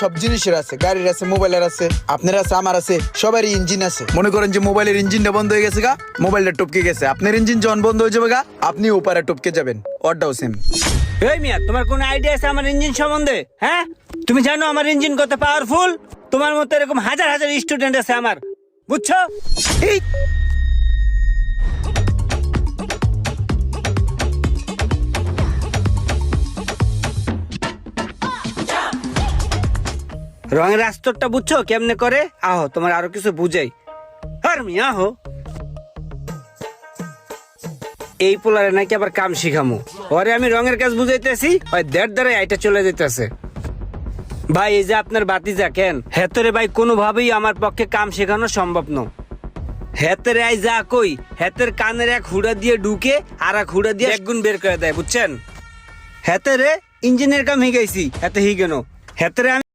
সব জিনিসের আছে, গাড়ির আছে, মোবাইলের আছে, আপনার আছে, আমার আছে, সবারই ইঞ্জিন আছে। মনে করেন যে মোবাইলের ইঞ্জিনটা বন্ধ হয়ে গেছে গা, মোবাইলটা টপকে গেছে, আপনার ইঞ্জিন যখন বন্ধ হয়ে যাবে গা, আপনি ওপারে টপকে যাবেন। ওরটাও সেম। এই মিয়া, তোমার কোন আইডিয়া আছে আমার ইঞ্জিন সম্বন্ধে? হ্যাঁ, তুমি জানো আমার ইঞ্জিন কত পাওয়ারফুল? তোমার মতো এরকম হাজার হাজার স্টুডেন্ট আছে আমার, বুঝছো? এই রঙের আস্তরটা বুঝছো কেমনে করে? আহো তোমার আরো কিছু বুঝাই। আর মিয়া আহো, এই পোলারে নাকি আবার কাম শিখামু। ওরে আমি রঙের কাজ বুঝাইতেছি, ওই দেড় দ্বারে আইটা চলে যেতেছে। ভাই এই যে আপনার বাতিজা কেন হেতরে ভাই কোনোভাবেই আমার পক্ষে কাম শেখানো সম্ভব নয়। হেতের আই যা কই, হেতের কানের এক হুড়া দিয়ে ঢুকে আর এক হুড়া দিয়ে একগুণ বের করে দেয়, বুঝছেন? হেতেরে ইঞ্জিনের কাম হিগাইছি, হেতে হিগেনো হেতেরে